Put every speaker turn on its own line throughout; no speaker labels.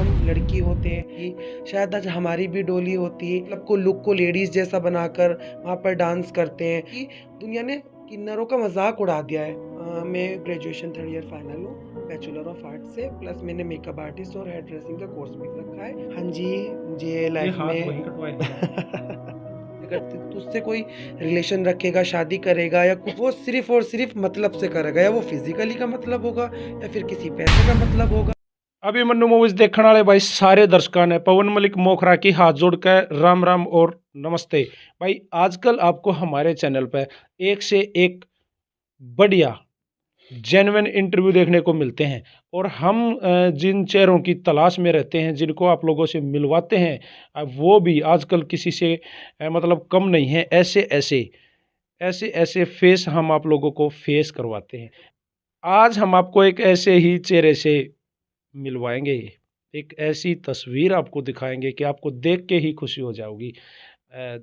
हम लड़की होते हैं कि शायद आज हमारी भी डोली होती है, मतलब को लुक को लेडीज जैसा बनाकर वहाँ पर डांस करते हैं कि दुनिया ने किन्नरों का मजाक उड़ा दिया है। मैं ग्रेजुएशन 3rd ईयर फाइनल हूँ, बैचलर ऑफ आर्ट से, प्लस मैंने मेकअप आर्टिस्ट और हेयर ड्रेसिंग का कोर्स भी रखा है। हाँ जी, मुझे
ये
लाइफ
हाथ
में
वहीं कटवाए हैं क्या?
अगर तुझसे कोई रिलेशन रखेगा, शादी करेगा या कुछ, वो सिर्फ और सिर्फ मतलब से करेगा, या वो फिजिकली का मतलब होगा या फिर किसी पैसे का मतलब होगा।
अभिमन्यु मूवीज देखने वाले भाई सारे दर्शकों ने पवन मलिक मोखरा की हाथ जोड़ कर राम राम और नमस्ते। भाई आजकल आपको हमारे चैनल पर एक से एक बढ़िया जेन्युइन इंटरव्यू देखने को मिलते हैं और हम जिन चेहरों की तलाश में रहते हैं, जिनको आप लोगों से मिलवाते हैं, वो भी आजकल किसी से मतलब कम नहीं है। ऐसे ऐसे ऐसे ऐसे फेस हम आप लोगों को फेस करवाते हैं। आज हम आपको एक ऐसे ही चेहरे से मिलवाएंगे, एक ऐसी तस्वीर आपको दिखाएंगे कि आपको देख के ही खुशी हो जाओगी। अ,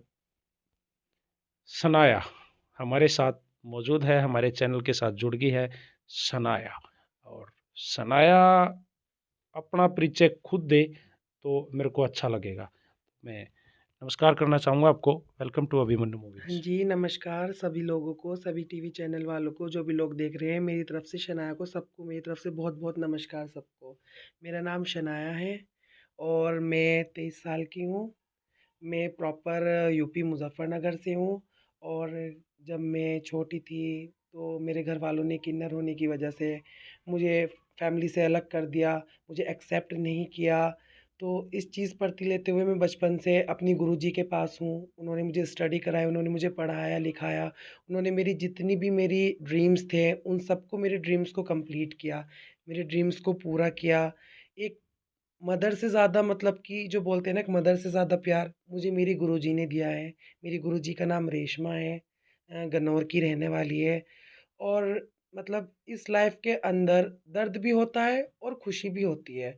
सनाया हमारे साथ मौजूद है, हमारे चैनल के साथ जुड़ गई है सनाया। और सनाया अपना परिचय खुद दे तो मेरे को अच्छा लगेगा। मैं नमस्कार करना चाहूँगा आपको। वेलकम टू अभिमन्यु
हाँ
मूवीज।
जी, नमस्कार सभी लोगों को, सभी टीवी चैनल वालों को, जो भी लोग देख रहे हैं, मेरी तरफ से शनाया को, सबको मेरी तरफ से बहुत-बहुत नमस्कार सबको। मेरा नाम शनाया है और मैं 23 साल की हूँ। मैं प्रॉपर यूपी मुज़फ्फरनगर से हूँ। और जब मैं छोटी थी तो मेरे घर वालों ने किन्नर होने की वजह से मुझे फैमिली से अलग कर दिया, मुझे एक्सेप्ट नहीं किया। तो इस चीज़ पर लेते हुए मैं बचपन से अपनी गुरुजी के पास हूँ। उन्होंने मुझे स्टडी कराया, उन्होंने मुझे पढ़ाया लिखाया, उन्होंने मेरी जितनी भी मेरी ड्रीम्स थे, उन सबको, मेरे ड्रीम्स को कंप्लीट किया, मेरे ड्रीम्स को पूरा किया। एक मदर से ज़्यादा, मतलब कि जो बोलते हैं ना, एक मदर से ज़्यादा प्यार मुझे मेरी गुरुजी ने दिया है। मेरी गुरुजी का नाम रेशमा है, गन्नौर की रहने वाली है। और मतलब इस लाइफ के अंदर दर्द भी होता है और खुशी भी होती है।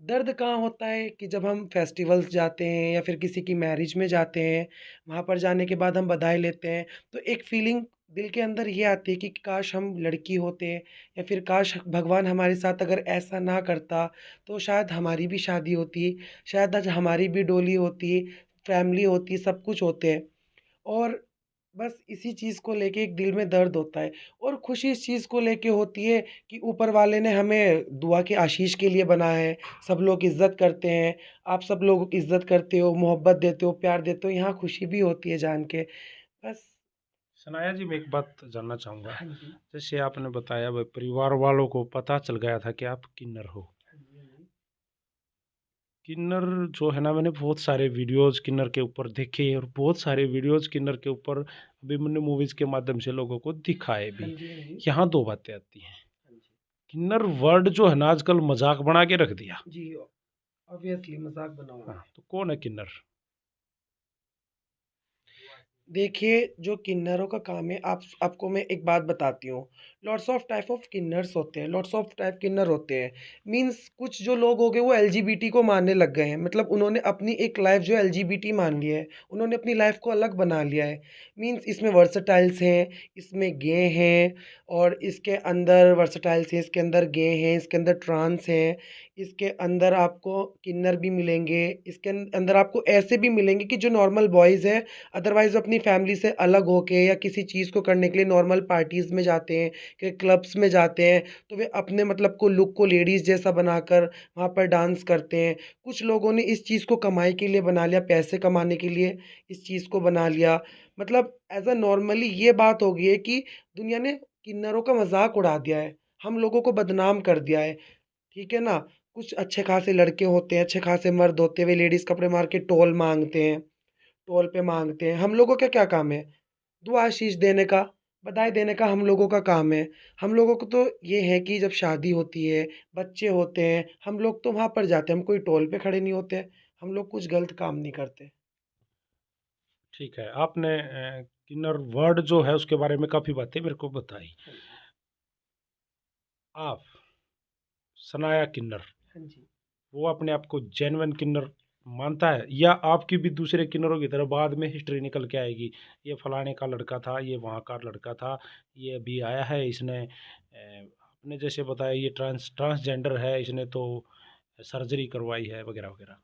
दर्द कहाँ होता है कि जब हम फेस्टिवल्स जाते हैं या फिर किसी की मैरिज में जाते हैं, वहाँ पर जाने के बाद हम बधाई लेते हैं, तो एक फीलिंग दिल के अंदर ये आती है कि काश हम लड़की होते, या फिर काश भगवान हमारे साथ अगर ऐसा ना करता, तो शायद हमारी भी शादी होती, शायद आज हमारी भी डोली होती, फैमिली होती, सब कुछ होते। और बस इसी चीज़ को लेके एक दिल में दर्द होता है। और खुशी इस चीज़ को लेके होती है कि ऊपर वाले ने हमें दुआ के आशीष के लिए बनाया है। सब लोग इज़्ज़त करते हैं, आप सब लोग इज़्ज़त करते हो, मोहब्बत देते हो, प्यार देते हो, यहाँ खुशी भी होती है जान के। बस।
सनाया जी, मैं एक बात जानना चाहूँगा।
हाँ जी।
जैसे आपने बताया भाई परिवार वालों को पता चल गया था कि आप किन्नर हो।
हाँ जी, हाँ जी।
किन्नर जो है ना, मैंने बहुत सारे वीडियोस किन्नर के ऊपर देखे और बहुत सारे वीडियोस किन्नर के ऊपर अभिमन्यु मूवीज के माध्यम से लोगों को दिखाए
हाँ
भी।
जी, हाँ जी।
यहाँ दो बातें आती हैं।
हाँ जी।
किन्नर वर्ड जो है ना, आजकल मजाक बना के रख दिया।
जी, ऑब्वियसली मज़ाक बना हुआ
हाँ,
है।
तो कौन है किन्नर?
देखिए, जो किन्नरों का काम है, आपको मैं एक बात बताती हूँ। लॉट्स ऑफ टाइप ऑफ किन्नर्स होते हैं, लॉट्स ऑफ टाइप किन्नर होते हैं। मीन्स कुछ जो लोग हो गए वो एलजीबीटी को मानने लग गए हैं। मतलब उन्होंने अपनी एक लाइफ़ जो है एलजीबीटी मान ली है। उन्होंने अपनी लाइफ़ को अलग बना लिया है। मीन्स इसमें वर्सटाइल्स हैं, इसमें गे हैं, और इसके अंदर वर्सटाइल्स हैं, इसके अंदर गे हैं, इसके अंदर ट्रांस हैं, इसके अंदर आपको किन्नर भी मिलेंगे, इसके अंदर आपको ऐसे भी मिलेंगे कि जो नॉर्मल बॉयज़ हैं, अदरवाइज़ अपनी फैमिली से अलग होके या किसी चीज़ को करने के लिए नॉर्मल पार्टीज़ में जाते हैं, कि क्लब्स में जाते हैं, तो वे अपने मतलब को लुक को लेडीज़ जैसा बनाकर वहाँ पर डांस करते हैं। कुछ लोगों ने इस चीज़ को कमाई के लिए बना लिया, पैसे कमाने के लिए इस चीज़ को बना लिया। मतलब ऐज़ अ नॉर्मली ये बात हो गई है कि दुनिया ने किन्नरों का मज़ाक उड़ा दिया है, हम लोगों को बदनाम कर दिया है, ठीक है ना? कुछ अच्छे खासे लड़के होते हैं, अच्छे खासे मर्द होते हैं, वे लेडीज़ कपड़े मार के टोल माँगते हैं। टोल पे माँगते हैं। हम लोगों का क्या काम है? दुआ आशीष देने का, बधाई देने का हम लोगों का काम है। हम लोगों को तो ये है कि जब शादी होती है, बच्चे होते हैं, हम लोग तो वहाँ पर जाते हैं, हम कोई टोल पे खड़े नहीं होते। हम लोग कुछ गलत काम नहीं करते।
ठीक है, आपने किन्नर वर्ड जो है उसके बारे में काफ़ी बातें मेरे को बताई।
हाँ जी।
आप सनाया किन्नर,
हाँ जी।
वो अपने आप को जेन्युइन किन्नर मानता है, या आपकी भी दूसरे किन्नरों की तरह बाद में हिस्ट्री निकल के आएगी? ये फलाने का लड़का था, ये वहाँ का लड़का था, ये अभी आया है, इसने आपने जैसे बताया ये ट्रांसजेंडर है, इसने तो सर्जरी करवाई है वगैरह वगैरह?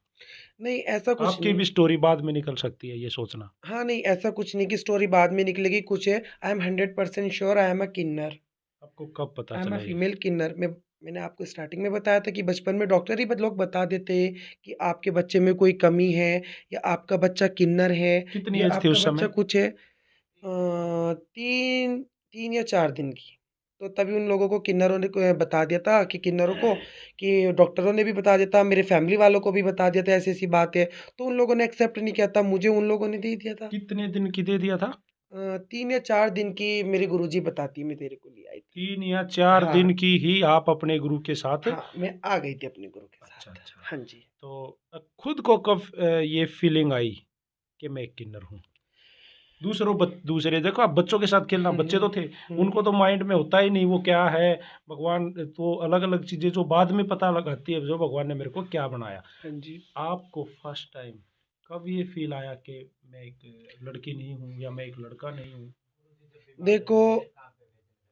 नहीं, ऐसा कुछ
आपकी
नहीं।
भी स्टोरी बाद में निकल सकती है, ये सोचना।
हाँ, नहीं ऐसा कुछ नहीं कि स्टोरी बाद में निकलेगी, कुछ है। I am 100% sure I am a किन्नर।
आपको कब पता
आई एम अ
चला ये?
फीमेल किन्नर। मैंने आपको स्टार्टिंग में बताया था कि बचपन में डॉक्टर ही लोग बता देते हैं कि आपके बच्चे में कोई कमी है, या आपका बच्चा किन्नर है,
कितनी
या
एज थी
आपका
उस
बच्चा
समय?
कुछ है। 3 या 4 दिन की। तो तभी उन लोगों को किन्नरों ने को बता दिया था कि किन्नरों को, कि डॉक्टरों ने भी बता दिया था, मेरे फैमिली वालों को भी बता दिया था ऐसी-ऐसी बात है। तो उन लोगों ने एक्सेप्ट नहीं किया था, मुझे उन लोगों ने दे दिया था।
कितने दिन की दे दिया था?
3 या 4 दिन की मेरी गुरुजी बताती मैं तेरे को ले आई थी।
3 या 4
हाँ,
दिन की ही आप अपने गुरु के साथ?
हाँ, मैं आ गई थी अपने गुरु के
अच्छा,
साथ।
अच्छा।
हाँ जी।
तो खुद को कब ये फीलिंग आई कि मैं एक किन्नर हूँ? दूसरे देखो, आप बच्चों के साथ खेलना,
हुँ,
बच्चे तो
हुँ,
थे,
हुँ।
उनको तो माइंड में होता ही नहीं वो क्या है, भगवान तो अलग-अलग चीज़ें जो बाद में पता लगाती है, जो भगवान ने मेरे को क्या बनाया।
हाँ जी।
आपको फर्स्ट टाइम कब ये फ़ील आया कि मैं एक लड़की नहीं हूँ या मैं एक लड़का नहीं हूँ?
देखो,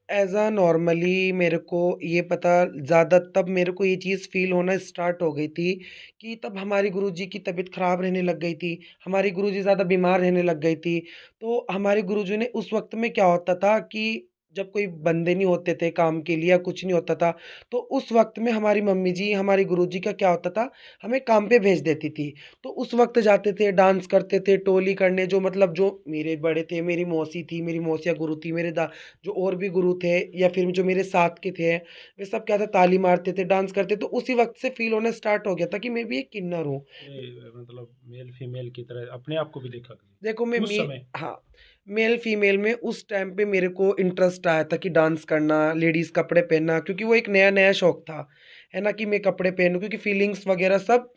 ऐज़ अ नॉर्मली मेरे को ये पता ज़्यादा तब मेरे को ये चीज़ फ़ील होना स्टार्ट हो गई थी कि तब हमारी गुरुजी की तबीयत ख़राब रहने लग गई थी। हमारी गुरुजी ज़्यादा बीमार रहने लग गई थी। तो हमारे गुरुजी ने उस वक़्त में क्या होता था कि जब कोई बंदे नहीं होते थे काम के लिए या कुछ नहीं होता था, तो उस वक़्त में हमारी मम्मी जी, हमारी गुरुजी का क्या होता था, हमें काम पे भेज देती थी। तो उस वक़्त जाते थे, डांस करते थे, टोली करने, जो मतलब जो मेरे बड़े थे, मेरी मौसी थी, मेरी मौसिया गुरु थी, मेरे दा जो और भी गुरु थे या फिर जो मेरे साथ के थे, वे सब क्या था, ताली मारते थे, डांस करते, तो उसी वक़्त से फ़ील होना स्टार्ट हो गया था कि मैं भी एक किन्नर हूँ।
ये मतलब मेल फीमेल की तरह अपने आप को भी देखा
देखो मैं
कभी उस समय?
हाँ, मेल-फीमेल में उस टाइम पे मेरे को इंटरेस्ट आया था कि डांस करना, लेडीज़ कपड़े पहनना, क्योंकि वो एक नया-नया शौक था, है ना? कि मैं कपड़े पहनूँ, क्योंकि फीलिंग्स वग़ैरह सब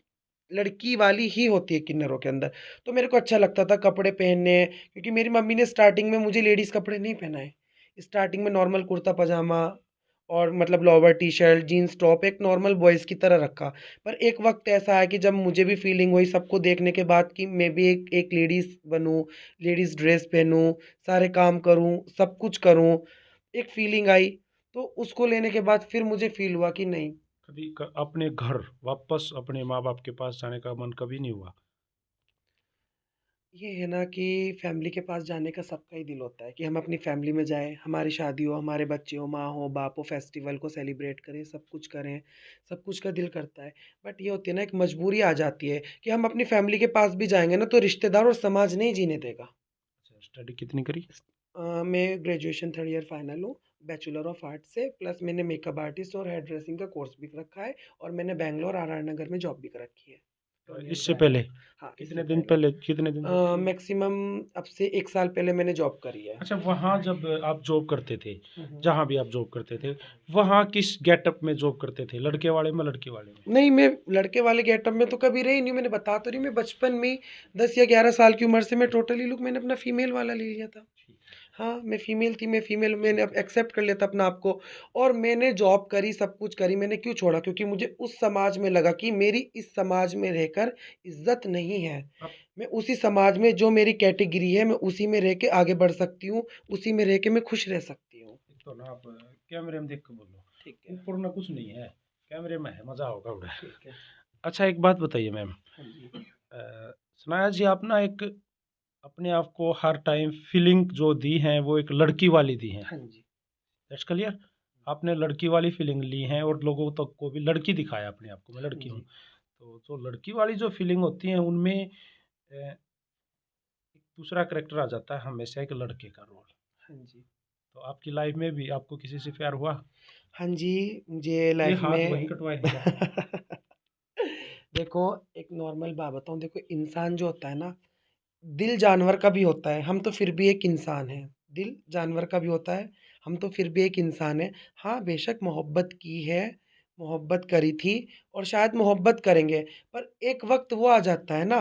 लड़की वाली ही होती है किन्नरों के अंदर। तो मेरे को अच्छा लगता था कपड़े पहनने, क्योंकि मेरी मम्मी ने स्टार्टिंग में मुझे लेडीज़ कपड़े नहीं पहनाए। स्टार्टिंग में नॉर्मल कुर्ता-पजामा और मतलब लोवर टी-शर्ट, जीन्स टॉप, एक नॉर्मल बॉयज़ की तरह रखा। पर एक वक़्त ऐसा आया कि जब मुझे भी फीलिंग हुई सबको देखने के बाद कि मैं भी एक एक लेडीज़ बनूँ, लेडीज़ ड्रेस पहनूँ, सारे काम करूँ, सब कुछ करूँ। एक फीलिंग आई, तो उसको लेने के बाद फिर मुझे फ़ील हुआ कि नहीं।
कभी अपने घर वापस अपने माँ बाप के पास जाने का मन कभी नहीं हुआ?
ये है ना कि फैमिली के पास जाने का सबका ही दिल होता है कि हम अपनी फैमिली में जाएँ, हमारी शादी हो, हमारे बच्चे हो, माँ हो, बाप हो, फेस्टिवल को सेलिब्रेट करें, सब कुछ करें, सब कुछ का दिल करता है। बट ये होती है ना, एक मजबूरी आ जाती है कि हम अपनी फैमिली के पास भी जाएँगे ना, तो रिश्तेदार और समाज नहीं जीने देगा।
अच्छा, स्टडी कितनी करी?
मैं ग्रेजुएशन 3rd ईयर फाइनल हूँ, बैचलर ऑफ आर्ट्स से, प्लस मैंने मेकअप आर्टिस्ट और हेयर ड्रेसिंग का कोर्स भी रखा है, और मैंने बैंगलोर आर आर नगर में जॉब भी कर रखी है, परमानेंट
इससे
ड्राइवर।
पहले
हाँ, इससे
कितने दिन
पहले।
पहले कितने दिन जॉब की?
मैक्सिमम अब से 1 साल पहले मैंने जॉब करी है।
अच्छा, वहाँ जब आप जॉब करते थे,
हुँ, हुँ।
जहाँ भी आप जॉब करते थे, वहाँ किस गेटअप में जॉब करते थे? लड़के वाले में, लड़की वाले में?
नहीं, मैं लड़के वाले गेटअप में तो कभी रही नहीं हूँ, मैंने बता तो रही हूँ, मैं बचपन में ही 10 या 11 साल की उम्र से मैं टोटली लुक मैंने अपना फीमेल वाला ले लिया था।
ठीक है,
हाँ, मैं फीमेल थी, मैं फीमेल मैंने
ठीक
अब
है।
एक्सेप्ट कर लिया था अपने आप को, और मैंने जॉब करी, सब कुछ करी, मैंने क्यों छोड़ा? क्योंकि मुझे उस समाज में लगा कि मेरी इस समाज में रहकर इज़्ज़त नहीं है।
अब
मैं उसी समाज में जो मेरी कैटेगरी है, मैं उसी में रह के आगे बढ़ सकती हूँ, उसी में रह के मैं खुश रह सकती हूँ।
एक तो ना आप कैमरे में देख के बोलो,
ठीक है,
ऊपर ना कुछ नहीं है, कैमरे में है, मज़ा होगा उधर।
ठीक है।
अच्छा, एक बात बताइए मैम,
हाँ जी।
सनाया जी, आप ना एक अपने आप को हर टाइम फीलिंग जो दी हैं, वो एक लड़की वाली दी हैं।
हाँ जी।
That's clear. आपने लड़की वाली फीलिंग ली है और लोगों तक को भी लड़की दिखाया अपने आप को, मैं
हाँ
लड़की हूँ।
जी।
तो जो लड़की वाली जो फीलिंग होती है उनमें एक दूसरा करेक्टर आ जाता है हमेशा, एक लड़के का रोल।
हाँ जी।
तो आपकी लाइफ में भी आपको किसी से प्यार हुआ?
हाँ जी, मुझे
ये
लाइफ़
हाथ वही
में
कटवाए हैं क्या?
देखो, एक नॉर्मल बात बताऊँ, देखो इंसान जो होता है ना, दिल जानवर का भी होता है, हम तो फिर भी एक इंसान हैं। दिल जानवर का भी होता है, हम तो फिर भी एक इंसान हैं। हाँ, बेशक मोहब्बत की है, मोहब्बत करी थी, और शायद मोहब्बत करेंगे, पर एक वक़्त वो आ जाता है ना,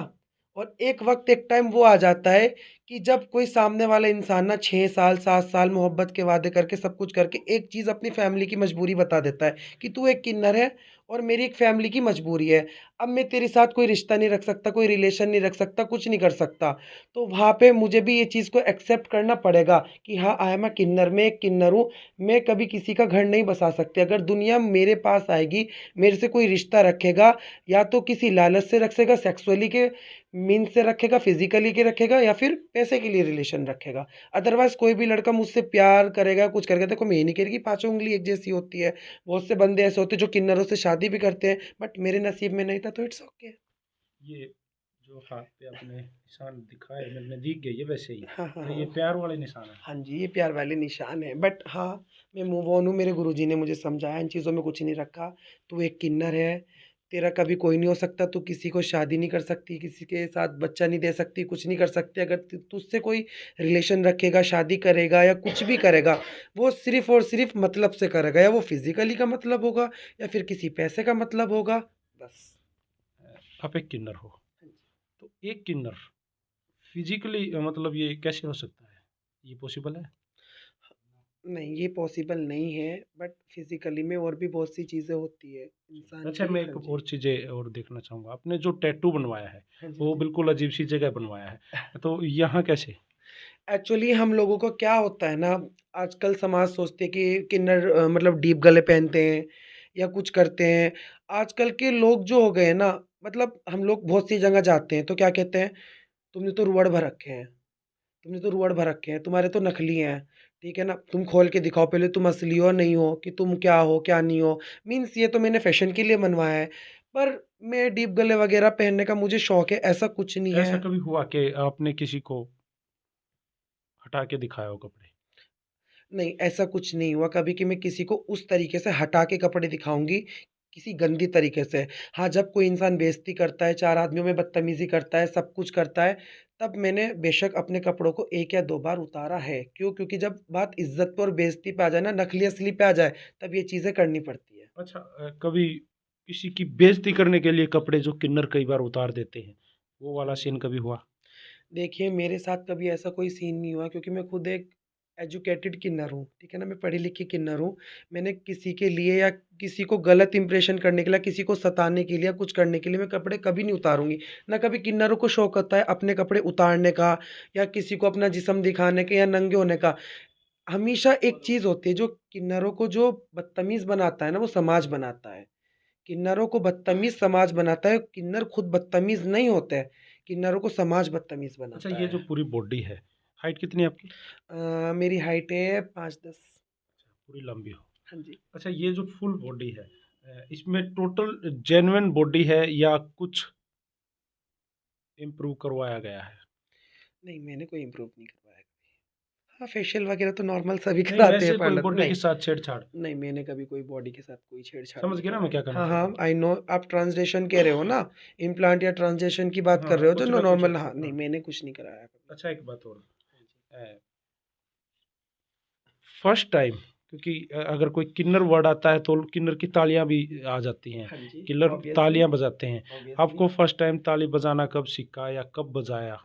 और एक वक़्त, एक टाइम वो आ जाता है कि जब कोई सामने वाला इंसान ना 6 साल, 7 साल मोहब्बत के वादे करके, सब कुछ करके, एक चीज़ अपनी फ़ैमिली की मजबूरी बता देता है कि तू एक किन्नर है और मेरी एक फैमिली की मजबूरी है। अब मैं तेरे साथ कोई रिश्ता नहीं रख सकता, कोई रिलेशन नहीं रख सकता, कुछ नहीं कर सकता। तो वहाँ पे मुझे भी ये चीज़ को एक्सेप्ट करना पड़ेगा कि हाँ, आई एम अ किन्नर, मैं एक किन्नर हूँ, मैं कभी किसी का घर नहीं बसा सकती। अगर दुनिया मेरे पास आएगी, मेरे से कोई रिश्ता रखेगा, या तो किसी लालच से रखेगा, सेक्सुअली के मीन्स से रखेगा, फिज़िकली के रखेगा, या फिर पैसे के लिए रिलेशन रखेगा। अदरवाइज़ कोई भी लड़का मुझसे प्यार करेगा, कुछ करेगा, देखो मैं ये नहीं कह रही कि पाँचों उँगली एक जैसी होती है। बहुत से बंदे ऐसे होते हैं जो किन्नरों से शादी भी करते हैं, बट मेरे नसीब में नहीं था, तो इट्स ओके।
ये जो हाथ पे आपने निशान दिखाए मैंने दिख गए ये वैसे ही,
हाँ, हाँ,
तो ये
हाँ।
प्यार वाले निशान है।
हाँ जी, ये प्यार वाले निशान हैं, बट हाँ, मैं मूव ऑन हूँ। मेरे गुरुजी ने मुझे समझाया, इन चीज़ों में कुछ नहीं रखा। तू एक किन्नर है, तेरा कभी कोई नहीं हो सकता, तू किसी को शादी नहीं कर सकती, किसी के साथ बच्चा नहीं दे सकती, कुछ नहीं कर सकती। अगर तुझसे कोई रिलेशन रखेगा, शादी करेगा या कुछ भी करेगा, वो सिर्फ़ और सिर्फ़ मतलब से करेगा, या वो फिज़िकली का मतलब होगा या फिर किसी पैसे का मतलब होगा, बस।
आप एक किन्नर हो, तो एक किन्नर फिजिकली मतलब ये कैसे हो सकता है, ये पॉसिबल है?
नहीं, ये पॉसिबल नहीं है, बट फिज़िकली में और भी बहुत सी चीज़ें होती है इंसान
अच्छा,
की।
मैं
हाँ
एक
जी।
और चीज़ें और देखना चाहूँगा, आपने जो टैटू बनवाया है
हाँ जी, हाँ
वो
जी।
बिल्कुल अजीब सी जगह बनवाया है, तो यहाँ कैसे?
एक्चुअली हम लोगों को क्या होता है ना, आजकल समाज सोचती है कि किन्नर मतलब डीप गले पहनते हैं या कुछ करते हैं। आजकल के लोग जो हो गए हैं ना, मतलब हम लोग बहुत सी जगह जाते हैं तो क्या कहते हैं, तुमने तो रुआड़ भर रखे हैं, तुमने तो रुआड़ भर रखे हैं, तुम्हारे तो नकली हैं, ठीक है ना? तुम खोल के दिखाओ पहले, तुम असली हो नहीं हो, कि तुम क्या हो, क्या नहीं हो। मीन्स ये तो मैंने फैशन के लिए बनवाया है, पर मैं डीप गले वगैरह पहनने का मुझे शौक है, ऐसा कुछ नहीं
ऐसा
है।
कभी हुआ कि आपने किसी को हटा के दिखाया हो कपड़े?
नहीं, ऐसा कुछ नहीं हुआ कभी कि मैं किसी को उस तरीके से हटा के कपड़े दिखाऊँगी, किसी गंदी तरीके से। हाँ, जब कोई इंसान बेइज़्ज़ती करता है, 4 आदमियों में बदतमीज़ी करता है, सब कुछ करता है, तब मैंने बेशक अपने कपड़ों को 1 या 2 बार उतारा है। क्यों? क्योंकि जब बात इज़्ज़त पे और बेइज़्ज़ती पे आ जाए ना, नकली-असली पे आ जाए, तब ये चीज़ें करनी पड़ती है।
अच्छा, कभी किसी की बेइज्जती करने के लिए कपड़े जो किन्नर कई बार उतार देते हैं, वो
हाँ
वाला
जी।
सीन कभी हुआ?
देखिए, मेरे साथ कभी ऐसा कोई सीन नहीं हुआ, क्योंकि मैं खुद एक एजुकेटेड किन्नर हूँ, ठीक है ना? मैं पढ़ी-लिखी किन्नर हूँ। मैंने किसी के लिए या किसी को गलत इंप्रेशन करने के लिए, किसी को सताने के लिए या कुछ करने के लिए मैं कपड़े कभी नहीं उतारूँगी। ना कभी किन्नरों को शौक होता है अपने कपड़े उतारने का, या किसी को अपना जिस्म दिखाने का या नंगे होने का। हमेशा एक चीज़ होती है, जो किन्नरों को जो बदतमीज़ बनाता है ना, वो समाज बनाता है। किन्नरों को बदतमीज़ समाज बनाता है, किन्नर खुद बदतमीज़ नहीं होते हैं, किन्नरों को समाज बदतमीज़
अच्छा,
बनाता
ये जो
है।
पूरी बॉडी है, हाइट कितनी है आपकी?
मेरी हाइट है 5'10"।
पूरी लंबी हो।
हाँ जी।
अच्छा, ये जो फुल बॉडी है, इसमें टोटल जेन्युइन बॉडी है या कुछ इम्प्रूव करवाया गया है?
नहीं, मैंने कोई इम्प्रूव नहीं करवाया कभी। हाँ, फेशियल वगैरह तो नॉर्मल सभी
नहीं,
कराते हैं
वैसे कोई
पार्लर।
बॉडी के
नहीं,
साथ छेड़छाड़?
नहीं, मैंने कभी कोई बॉडी के साथ कोई छेड़छाड़
समझ
नहीं
गए ना मैं
कराया।
क्या कहना
हाँ,
चाहता
हाँ,
हूँ?
आई नो आप ट्रांसलेशन कह रहे हो ना? इम्प्लांट या ट्रांज़िशन की बात कर
हाँ,
रहे हो, जो
कुछ
नो
ना कुछ
नॉर्मल।
होता
हाँ,
है,
नहीं,
हाँ।
मैंने कुछ नहीं कराया कभी।
अच्छा, एक बात और,
हाँ जी।
फर्स्ट टाइम, क्योंकि अगर कोई किन्नर वर्ड आता है तो किन्नर की तालियां भी आ जाती हैं,
हाँ जी,
किन्नर
ऑब्वियसली,
तालियां बजाते हैं।
ऑब्वियसली।
आपको फर्स्ट टाइम ताली बजाना कब सीखा या कब बजाया?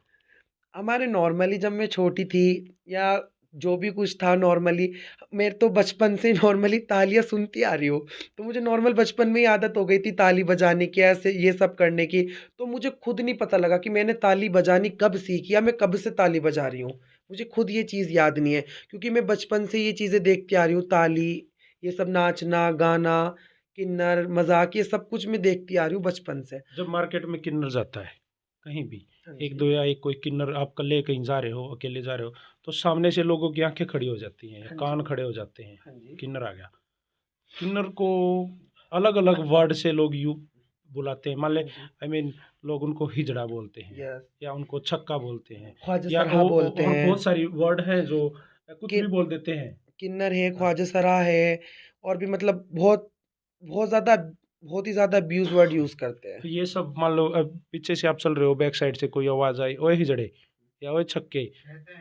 हमारे नॉर्मली जब मैं छोटी थी, या जो भी कुछ था नॉर्मली, मैं तो बचपन से नॉर्मली तालियाँ सुनती आ रही हूँ। तो मुझे नॉर्मल बचपन में ही आदत हो गई थी ताली बजाने की, ऐसे ये सब करने की। तो मुझे खुद नहीं पता लगा कि मैंने ताली बजानी कब सीखी, या मैं कब से ताली बजा रही हूँ। मुझे खुद ये चीज़ याद नहीं है, क्योंकि मैं बचपन से ये चीज़ें देखती आ रही हूँ, ताली, ये सब नाचना, गाना, किन्नर, मज़ाक, ये सब कुछ मैं देखती आ रही हूँ बचपन से।
जब मार्केट में किन्नर जाता है कहीं भी,
हाँ
एक
जी।
दो या एक कोई किन्नर आप कल्ले कहीं जा रहे हो, अकेले जा रहे हो, तो सामने से लोगों की आंखें खड़ी हो जाती हैं या
हाँ
कान
जी।
खड़े हो जाते हैं,
हाँ जी।
किन्नर आ गया। किन्नर को अलग अलग वर्ड से लोग यू बुलाते हैं, मान ले,
हाँ जी।
आई मीन, लोग उनको हिजड़ा बोलते हैं
यस।
या उनको छक्का बोलते हैं,
ख्वाजा
या
सरहा बोलते
और
हैं।
बहुत सारी वर्ड हैं जो कुछ
कि
भी बोल देते हैं।
किन्नर है,
हाँ,
ख्वाजा सरा है, और भी मतलब बहुत बहुत ज़्यादा, बहुत ही ज़्यादा अब्यूज़ वर्ड यूज़ करते हैं।
तो ये सब मान लो अब पीछे से आप चल रहे हो, बैक साइड से कोई आवाज आई, ओए हिजड़े या ओए छक्के,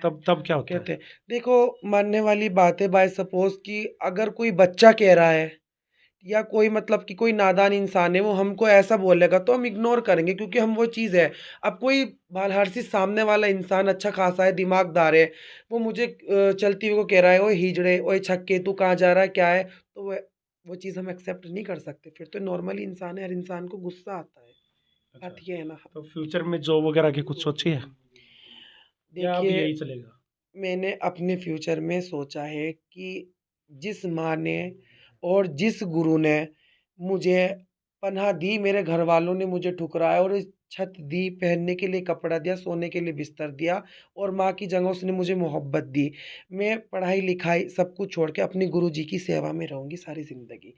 तब क्या होता
कहते
है?
हैं, देखो, मानने वाली बात है, बाय सपोज़ कि अगर कोई बच्चा कह रहा है, या कोई मतलब कि कोई नादान इंसान है, वो हमको ऐसा बोलेगा, तो हम इग्नोर करेंगे, क्योंकि हम वो चीज़ है। अब कोई बाहर सामने वाला इंसान अच्छा खासा है, दिमागदार है, वो मुझे चलते हुए को कह रहा है, ओए हिजड़े, ओए छक्के, तू कहाँ जा रहा है, क्या है? तो वो चीज़ हम एक्सेप्ट नहीं कर सकते, फिर तो नॉर्मली इंसान है, हर इंसान को गुस्सा आता है।
अच्छा,
बात ये है ना।
तो फ्यूचर में जॉब वगैरह की कुछ सोची है या अब
देखिए,
यही चलेगा?
मैंने अपने फ्यूचर में सोचा है कि जिस माँ ने और जिस गुरु ने मुझे पनाह दी, मेरे घर वालों ने मुझे ठुकराया और छत दी, पहनने के लिए कपड़ा दिया, सोने के लिए बिस्तर दिया और माँ की जगह उसने मुझे मोहब्बत दी। मैं पढ़ाई-लिखाई सब कुछ छोड़ के अपने गुरुजी की सेवा में रहूँगी सारी ज़िंदगी।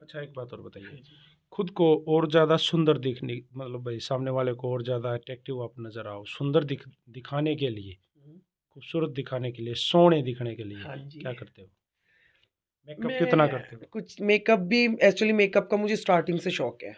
अच्छा, एक बात और बताइए,
हाँ जी।
खुद को और ज़्यादा सुंदर दिखने मतलब भाई सामने वाले को और ज़्यादा अट्रैक्टिव आप नज़र आओ, सुंदर दिखाने के लिए,
हुँ।
खूबसूरत दिखाने के लिए, सोहने दिखने के लिए
हाँ जी।
क्या करते हो? मेकअप कितना करते
मैं
हो?
कुछ मेकअप भी एक्चुअली मेकअप का मुझे स्टार्टिंग से शौक है।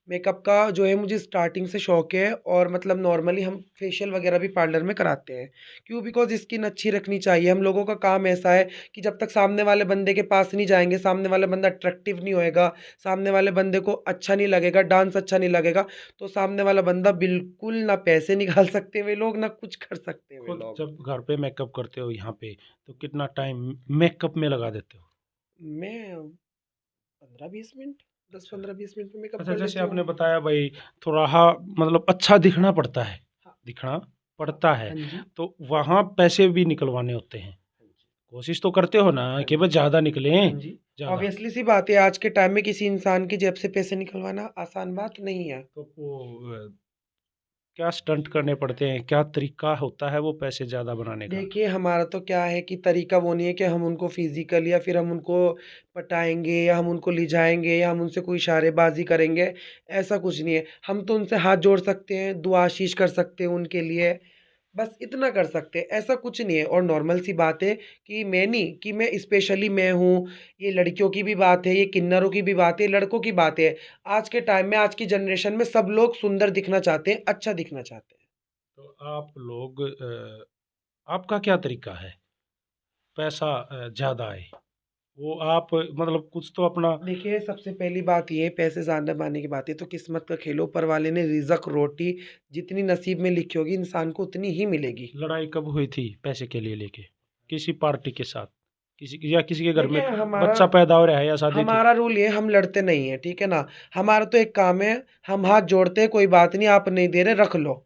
मेकअप का जो है मुझे स्टार्टिंग से शौक है और मतलब नॉर्मली हम फेशियल वगैरह भी पार्लर में कराते हैं। क्यों? बिकॉज़ स्किन अच्छी रखनी चाहिए। हम लोगों का काम ऐसा है कि जब तक सामने वाले बंदे के पास नहीं जाएँगे, सामने वाला बंदा अट्रैक्टिव नहीं होएगा, सामने वाले बंदे को अच्छा नहीं लगेगा, डांस अच्छा नहीं लगेगा, तो सामने वाला बंदा बिल्कुल ना पैसे निकाल सकते वे लोग, ना कुछ कर सकते वे
खुद
लोग।
जब घर पे मेकअप करते हो यहाँ पे, तो कितना टाइम मेकअप में लगा देते हो?
मैं 15-20 मिनट,
अच्छा।
10-15-20 मिनट में मेकअप
अच्छा,
कर
जैसे
लेती
आपने
हूँ।
बताया भाई थोड़ा हाँ मतलब अच्छा दिखना पड़ता है,
हाँ,
दिखना
हाँ,
पड़ता है,
हाँ जी।
तो वहाँ पैसे भी निकलवाने होते हैं।
हाँ जी।
कोशिश तो करते हो ना
हाँ
कि
जी।
बस ज़्यादा
हाँ
निकलें,
जी।
ज़्यादा।
ऑब्वियसली सी बात है आज के टाइम में किसी इंसान की जेब से पैसे निकलवाना आसान बात नहीं है।
तो क्या स्टंट करने पड़ते हैं? क्या तरीका होता है वो पैसे ज़्यादा बनाने का?
देखिए हमारा तो क्या है कि तरीका वो नहीं है कि हम उनको फ़िज़िकली या फिर हम उनको पटाएँगे या हम उनको लिजाएँगे या हम उनसे कोई इशारेबाज़ी करेंगे, ऐसा कुछ नहीं है। हम तो उनसे हाथ जोड़ सकते हैं, दुआ आशीष कर सकते हैं उनके लिए। बस इतना कर सकते हैं, ऐसा कुछ नहीं है और नॉर्मल सी बात है कि मैं नहीं कि मैं स्पेशली मैं हूँ, ये लड़कियों की भी बात है, ये किन्नरों की भी बात है, लड़कों की बात है। आज के टाइम में, आज की जनरेशन में सब लोग सुंदर दिखना चाहते हैं, अच्छा दिखना चाहते हैं।
तो आप लोग आपका क्या तरीका है? पैसा ज़्यादा आए, वो आप मतलब कुछ तो अपना
देखिए, सबसे पहली बात ये है पैसे ज़्यादा पाने की बात है तो किस्मत का खेल ऊपर वाले ने रिज़्क रोटी जितनी नसीब में लिखी होगी इंसान को उतनी ही मिलेगी।
लड़ाई कब हुई थी पैसे के लिए लेके? किसी पार्टी के साथ? किसी के घर में
देखिए हमारा
बच्चा पैदा हो रहा है या शादी थी?
हमारा रूल ये है हम लड़ते नहीं हैं, ठीक है ना? हमारा तो एक काम है, हम हाथ जोड़ते हैं, कोई बात नहीं आप नहीं दे रहे रख लो।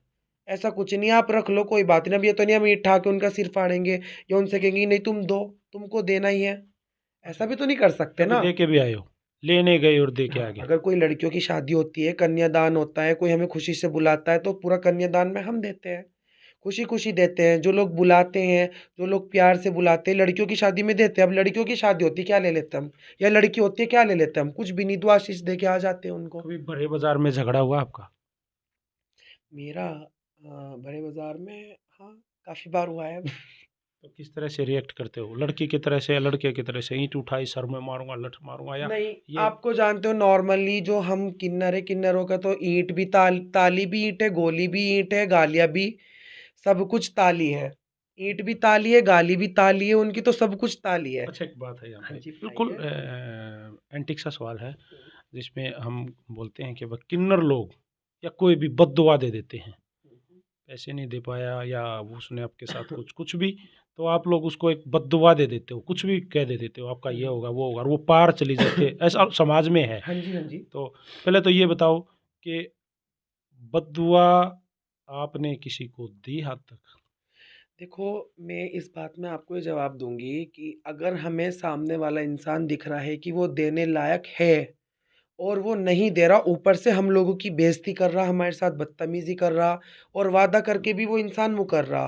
ऐसा कुछ नहीं है आप रख लो कोई बात नहीं। अब ये तो नहीं हम ईंट उठा के उनका सिर फाड़ेंगे या उनसे कहेंगे नहीं तुम दो, तुमको देना ही है।
अच्छा,
ऐसा भी तो नहीं कर सकते
कभी
ना।
दे के भी आए हो? लेने गए और दे के आ
हाँ,
गए?
अगर कोई लड़कियों की शादी होती है, कन्यादान होता है, कोई हमें खुशी से बुलाता है तो पूरा कन्यादान में हम देते हैं। खुशी-खुशी देते हैं, जो लोग बुलाते हैं, जो लोग प्यार से बुलाते हैं, लड़कियों की शादी में देते हैं। अब लड़कियों की शादी होती है, क्या ले लेते हैं हम? या लड़की होती है, क्या ले लेते हैं हम? कुछ भी नहीं, दुआ आशीष दे के आ जाते हैं उनको।
कभी बड़े बाज़ार में झगड़ा हुआ आपका?
मेरा बड़े बाज़ार में हाँ, काफ़ी बार हुआ है।
तो किस तरह से रिएक्ट करते हो? लड़की की तरह से या लड़के की तरह से ईंट उठाई सर में मारूँगा, लठ मारूँगा या
नहीं,
ये
आपको जानते हो नॉर्मली जो हम किन्नर है, किन्नरों का तो ईंट भी ताली भी ईंट है, गोली भी ईंट है, गालियाँ भी सब कुछ ताली है। ईंट भी ताली है, गाली भी ताली है, उनकी तो सब कुछ ताली है।
अच्छा एक बात है यहाँ
हाँ
पे,
जी,
बिल्कुल
बताइए?
एंटीक सा सवाल है, जिसमें हम बोलते हैं कि वह किन्नर लोग या कोई भी बद्दुआ दे देते हैं। पैसे नहीं दे पाया या उसने आपके साथ कुछ कुछ भी, तो आप लोग उसको एक बद्दुआ दे देते हो, कुछ भी कह दे देते हो, आपका ये होगा, वो होगा और वो पार चली जाती है, ऐसा समाज में है।
हाँ जी, हाँ जी।
तो पहले तो ये बताओ कि बद्दुआ आपने किसी को दी हाथ तक?
देखो, मैं इस बात में आपको ये जवाब दूँगी कि अगर हमें सामने वाला इंसान दिख रहा है कि वो देने लायक है और वो नहीं दे रहा, ऊपर से हम लोगों की बेइज़्ज़ती कर रहा, हमारे साथ बदतमीज़ी कर रहा और वादा करके भी वो इंसान मुकर रहा,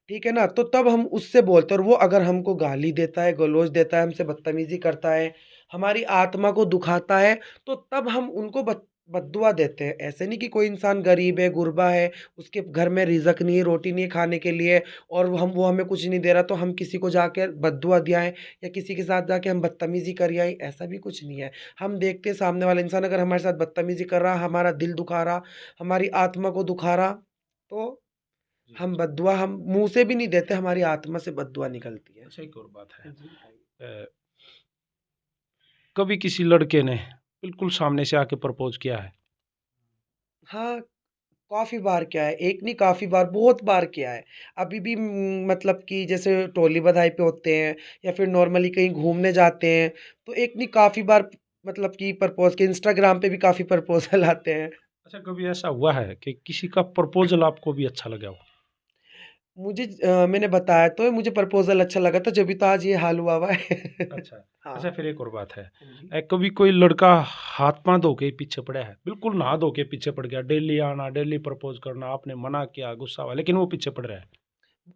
ठीक है ना? तो तब हम उससे बोलते हैं और वो अगर हमको गाली देता है, गलौज देता है, हमसे बदतमीज़ी करता है, हमारी आत्मा को दुखाता है, तो तब हम उनको बद्दुआ देते हैं। ऐसे नहीं कि कोई इंसान गरीब है, गुरबा है, उसके घर में रिज़्क नहीं है, रोटी नहीं है खाने के लिए और वो हमें कुछ नहीं दे रहा, तो हम किसी को जाके बद्दुआ दे आएँ या किसी के साथ जाके हम बदतमीज़ी कर आएँ, ऐसा भी कुछ नहीं है। हम देखते हैं सामने वाला इंसान अगर हमारे साथ बदतमीज़ी कर रहा, हमारा दिल दुखा रहा, हमारी आत्मा को दुखा रहा, तो
जी।
हम बद्दुआ हम मुँह से भी नहीं देते, हमारी आत्मा से बद्दुआ निकलती है।
अच्छा एक और बात है,
हाँ जी, बताइए।
अ, कभी किसी लड़के ने बिल्कुल सामने से आके प्रपोज़ किया है?
हाँ, काफ़ी बार किया है, एक नहीं काफ़ी बार, बहुत बार किया है। अभी भी मतलब कि जैसे टोली बधाई पे होते हैं या फिर नॉर्मली कहीं घूमने जाते हैं, तो एक नहीं काफ़ी बार मतलब कि प्रपोज़ के इंस्टाग्राम पे भी काफ़ी प्रपोज़ल आते हैं।
अच्छा, कभी ऐसा हुआ है कि किसी का प्रपोज़ल आपको भी अच्छा लगा हो?
मैंने बताया तो है, मुझे प्रपोज़ल अच्छा लगा था, जभी तो आज ये हाल हुआ हुआ है।
अच्छा।
हाँ।
अच्छा, फिर एक और बात है।
हाँ जी।
कभी कोई लड़का हाथ-पाँव धो के पीछे पड़ा है, बिल्कुल नहा धो के पीछे पड़ गया, डेली आना, डेली प्रपोज़ करना, आपने मना किया, गुस्सा हुआ, लेकिन वो पीछे पड़ रहा है।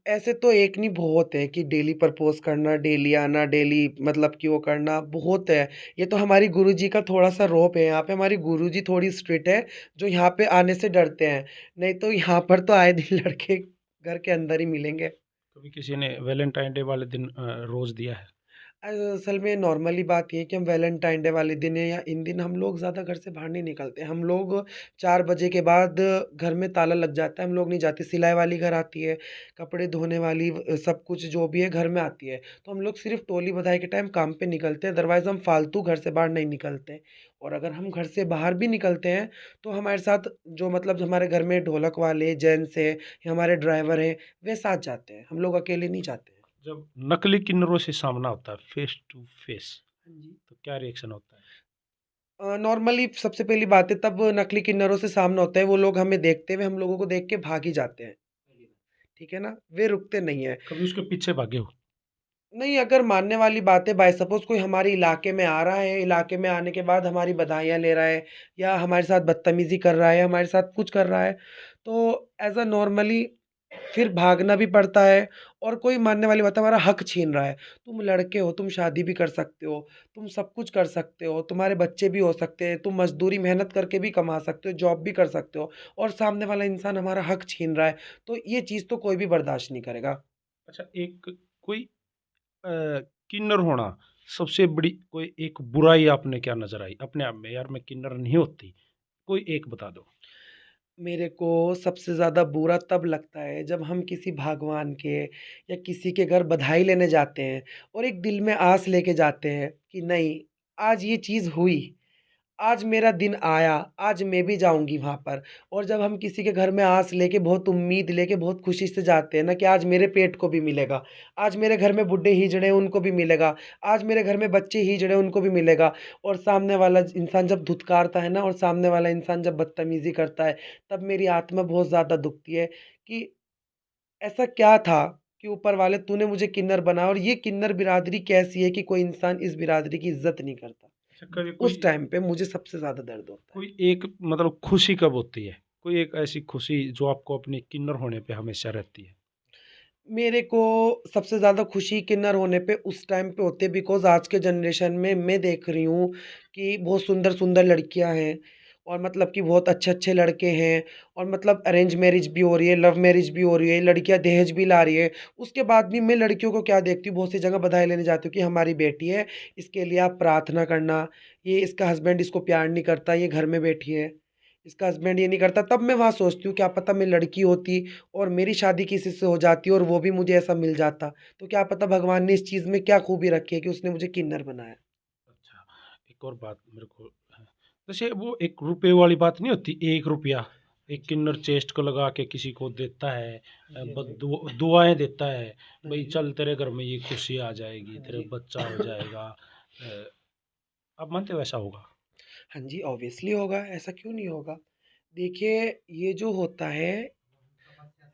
ऐसे तो एक नहीं बहुत है कि डेली प्रपोज़ करना, डेली आना, डेली मतलब कि वो करना बहुत है। ये तो हमारी गुरुजी का थोड़ा-सा रौब है, यहाँ पे हमारी गुरुजी थोड़ी स्ट्रिक्ट है, जो यहाँ पे आने से डरते हैं। नहीं तो यहाँ पर तो आए दिन लड़के घर के अंदर ही मिलेंगे।
कभी किसी ने वैलेंटाइन डे वाले दिन रोज़ दिया है?
असल में नॉर्मली बात ये है कि हम वैलेंटाइन डे वाले दिन या इन दिन हम लोग ज़्यादा घर से बाहर नहीं निकलते। हम लोग 4 बजे के बाद घर में ताला लग जाता है, हम लोग नहीं जाते। सिलाई वाली घर आती है, कपड़े धोने वाली सब कुछ जो भी है घर में आती है। तो हम लोग सिर्फ़ टोली बधाई के टाइम काम पे निकलते हैं, अदरवाइज़ हम फालतू घर से बाहर नहीं निकलते। और अगर हम घर से बाहर भी निकलते हैं, तो हमारे साथ जो मतलब हमारे घर में ढोलक वाले जेंट्स हैं या हमारे ड्राइवर हैं, वे साथ जाते हैं। हम लोग अकेले नहीं जाते हैं।
जब नकली किन्नरों से सामना होता है, फेस टू फेस,
हाँ जी।
तो क्या रिएक्शन होता है?
नॉर्मली सबसे पहली बात है तब नकली किन्नरों से सामना होता है, वो लोग हमें देखते हुए हम लोगों को देख के भाग ही जाते हैं, ठीक है ना? वे रुकते नहीं हैं।
कभी उसके पीछे भागे हो?
नहीं, अगर मानने वाली बात है बाय सपोज़ कोई हमारे इलाके में आ रहा है, इलाके में आने के बाद हमारी बधाइयाँ ले रहा है या हमारे साथ बदतमीज़ी कर रहा है, हमारे साथ कुछ कर रहा है, तो ऐज़ अ नॉर्मली फिर भागना भी पड़ता है और कोई मानने वाली बात है हमारा हक छीन रहा है। तुम लड़के हो, तुम शादी भी कर सकते हो, तुम सब कुछ कर सकते हो, तुम्हारे बच्चे भी हो सकते हैं, तुम मज़दूरी मेहनत करके भी कमा सकते हो, जॉब भी कर सकते हो और सामने वाला इंसान हमारा हक छीन रहा है, तो ये चीज़ तो कोई भी बर्दाश्त नहीं करेगा।
अच्छा, एक कोई अ, किन्नर होना सबसे बड़ी कोई एक बुराई आपने क्या नज़र आई अपने आप में, यार मैं किन्नर नहीं होती, कोई एक बता दो?
मेरे को सबसे ज़्यादा बुरा तब लगता है जब हम किसी भगवान के या किसी के घर बधाई लेने जाते हैं और एक दिल में आस लेके जाते हैं कि नहीं, आज ये चीज़ हुई, आज मेरा दिन आया, आज मैं भी जाऊँगी वहाँ पर। और जब हम किसी के घर में आस लेके बहुत उम्मीद लेके बहुत खुशी से जाते हैं ना कि आज मेरे पेट को भी मिलेगा, आज मेरे घर में बूढ़े हिजड़े हैं उनको भी मिलेगा, आज मेरे घर में बच्चे हिजड़े हैं उनको भी मिलेगा और सामने वाला इंसान जब धुतकारता है ना और सामने वाला इंसान जब बदतमीज़ी करता है, तब मेरी आत्मा बहुत ज़्यादा दुखती है कि ऐसा क्या था कि ऊपर वाले तूने मुझे किन्नर बनाया और ये किन्नर बिरादरी कैसी है कि कोई इंसान इस बिरादरी की इज़्ज़त नहीं करता।
अच्छा, कभी
उस
कोई
टाइम पे मुझे सबसे ज़्यादा दर्द होता है।
कोई एक मतलब खुशी कब होती है? कोई एक ऐसी खुशी जो आपको अपने किन्नर होने पे हमेशा रहती है?
मेरे को सबसे ज़्यादा खुशी किन्नर होने पे उस टाइम पे होती है बिकॉज़ आज के जनरेशन में मैं देख रही हूँ कि बहुत सुंदर-सुंदर लड़कियाँ हैं और मतलब कि बहुत अच्छे-अच्छे लड़के हैं और मतलब अरेंज मैरिज भी हो रही है, लव मैरिज भी हो रही है, लड़कियाँ दहेज भी ला रही है। उसके बाद भी मैं लड़कियों को क्या देखती हूँ, बहुत सी जगह बधाई लेने जाती हूँ कि हमारी बेटी है, इसके लिए आप प्रार्थना करना, ये इसका हस्बैंड इसको प्यार नहीं करता, ये घर में बैठी है, इसका हस्बैंड ये नहीं करता। तब मैं वहाँ सोचती हूँ क्या पता मैं लड़की होती और मेरी शादी किसी से हो जाती और वो भी मुझे ऐसा मिल जाता, तो क्या पता भगवान ने इस चीज़ में क्या खूबी रखी है कि उसने मुझे किन्नर बनाया।
अच्छा, एक और बात मेरे को है, जैसे वो एक रुपए वाली बात नहीं होती, ₹1 एक किन्नर चेस्ट को लगा के किसी को देता है,
हाँ जी, हाँ जी।
दुआएँ देता है,
हाँ
भई
जी,
चल तेरे घर में ये खुशी आ जाएगी,
हाँ
तेरे
जी।
बच्चा हो जाएगा। आप मानते हो ऐसा होगा?
हाँ जी, ऑब्वियसली होगा, ऐसा क्यों नहीं होगा? देखिए, ये जो होता है,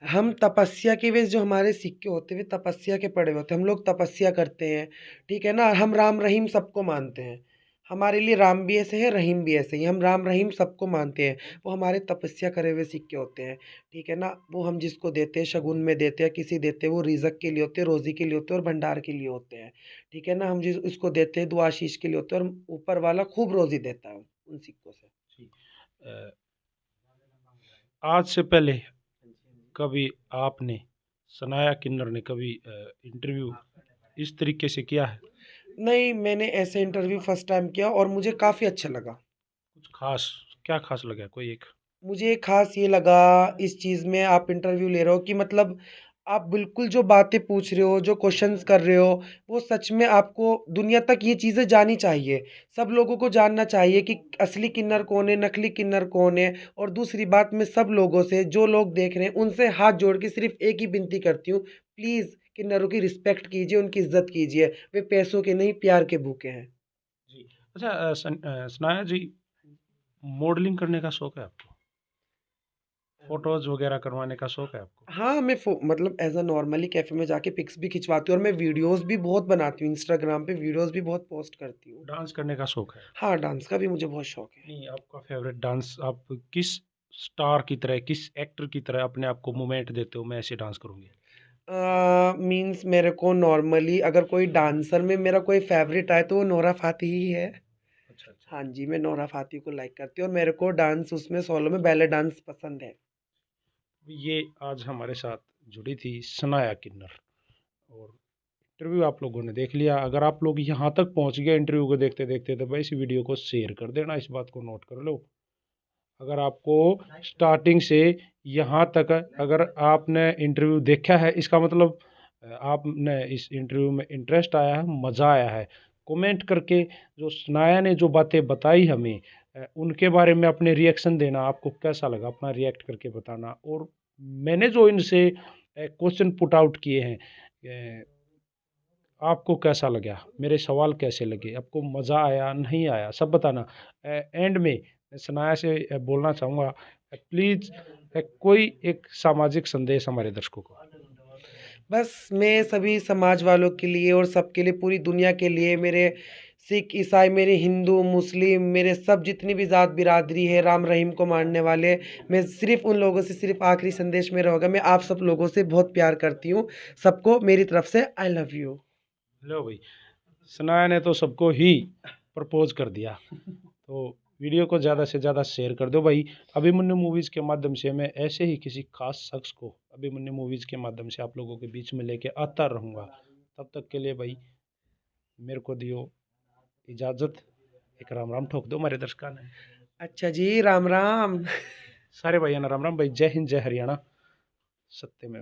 हम तपस्या के वे जो हमारे सिक्के होते हैं, वे तपस्या के पड़े होते हैं। हम लोग तपस्या करते हैं, ठीक है ना? हम राम रहीम सबको मानते हैं। हमारे लिए राम भी ऐसे हैं, रहीम भी ऐसे ही हैं। हम राम रहीम सबको मानते हैं। वो हमारे तपस्या करे हुए सिक्के होते हैं, ठीक है ना? वो हम जिसको देते हैं, शगुन में देते हैं, किसी देते हैं, वो रिज़्क के लिए होते हैं, रोज़ी के लिए होते हैं और भंडार के लिए होते हैं, ठीक है ना? हम जिस उसको देते हैं, दुआ आशीष के लिए होते हैं और ऊपर वाला खूब रोज़ी देता है उन सिक्कों से।
जी। आज से पहले
हाँ जी, हाँ जी।
कभी आपने सनाया किन्नर ने कभी इंटरव्यू इस तरीके से किया है?
नहीं, मैंने ऐसे इंटरव्यू फर्स्ट टाइम किया और मुझे काफ़ी अच्छा लगा।
कुछ ख़ास, क्या ख़ास लगा कोई एक?
मुझे ख़ास ये लगा इस चीज़ में आप इंटरव्यू ले रहे हो कि मतलब आप बिल्कुल जो बातें पूछ रहे हो, जो क्वेश्चन्स कर रहे हो, वो सच में आपको दुनिया तक ये चीज़ें जानी चाहिए। सब लोगों को जानना चाहिए कि असली किन्नर कौन है, नकली किन्नर कौन है और दूसरी बात मैं सब लोगों से, जो लोग देख रहे हैं, उनसे हाथ जोड़ के सिर्फ़ एक ही विनती करती हूँ, प्लीज़ किन्नरों की रिस्पेक्ट कीजिए, उनकी इज़्ज़त कीजिए। वे पैसों के नहीं, प्यार के भूखे हैं।
जी। अच्छा सनाया जी, मॉडलिंग करने का शौक है आपको? फोटोज वगैरह करवाने का शौक है आपको?
हाँ, मैं मतलब एज़ अ नॉर्मली कैफ़े में जाके पिक्स भी खिंचवाती हूँ और मैं वीडियोज़ भी बहुत बनाती हूँ, इंस्टाग्राम पे वीडियोज़ भी बहुत पोस्ट करती हूँ।
डांस करने का शौक है?
हाँ, डांस का भी मुझे बहुत शौक है।
नहीं, आपका फेवरेट डांस आप किस स्टार की तरह, किस एक्टर की तरह अपने आप को मूवमेंट देते हो, मैं ऐसे डांस करूंगी?
मीन्स मेरे को नॉर्मली अगर कोई डांसर में मेरा कोई फ़ेवरेट आए तो वो नोरा फ़ातेही ही है।
अच्छा अच्छा।
हाँ जी, मैं नोरा फ़ातेही को लाइक करती हूँ और मेरे को डांस उसमें सोलो में बैले डांस पसंद है।
ये आज हमारे साथ जुड़ी थी सनाया किन्नर, और इंटरव्यू आप लोगों ने देख लिया। अगर आप लोग यहाँ तक पहुँच गए इंटरव्यू को देखते देखते, तो भाई इस वीडियो को शेयर कर देना, इस बात को नोट कर लो। अगर आपको स्टार्टिंग से यहाँ तक अगर आपने इंटरव्यू देखा है, इसका मतलब आपने इस इंटरव्यू में इंटरेस्ट आया है, मज़ा आया है। कमेंट करके जो सनाया ने जो बातें बताई हमें, उनके बारे में अपने रिएक्शन देना, आपको कैसा लगा अपना रिएक्ट करके बताना। और मैंने जो इनसे क्वेश्चन पुट आउट किए हैं, आपको कैसा लगा, मेरे सवाल कैसे लगे, आपको मज़ा आया नहीं आया, सब बताना। एंड में सनाया से बोलना चाहूँगा, प्लीज़ कोई एक सामाजिक संदेश हमारे दर्शकों को।
बस मैं सभी समाज वालों के लिए और सबके लिए, पूरी दुनिया के लिए, मेरे सिख, ईसाई, मेरे हिंदू, मुस्लिम, मेरे सब जितनी भी ज़ात बिरादरी है, राम रहीम को मानने वाले, मैं सिर्फ़ उन लोगों से सिर्फ़ आखिरी संदेश मेरा होगा, मैं आप सब लोगों से बहुत प्यार करती हूँ। सबको मेरी तरफ से आई लव यू।
लो भाई, सनाया ने तो सबको ही प्रपोज कर दिया। तो वीडियो को ज़्यादा से ज़्यादा शेयर कर दो भाई। अभिमन्यु मूवीज़ के माध्यम से मैं ऐसे ही किसी खास शख्स को अभिमन्यु मूवीज़ के माध्यम से आप लोगों के बीच में लेके आता रहूँगा। तब तक के लिए भाई मेरे को दियो इजाज़त। एक राम राम ठोक दो हमारे दर्शकों ने।
अच्छा जी, राम राम।
सारे भाइयों ने राम राम भाई। जय हिंद, जय हरियाणा। सत्य में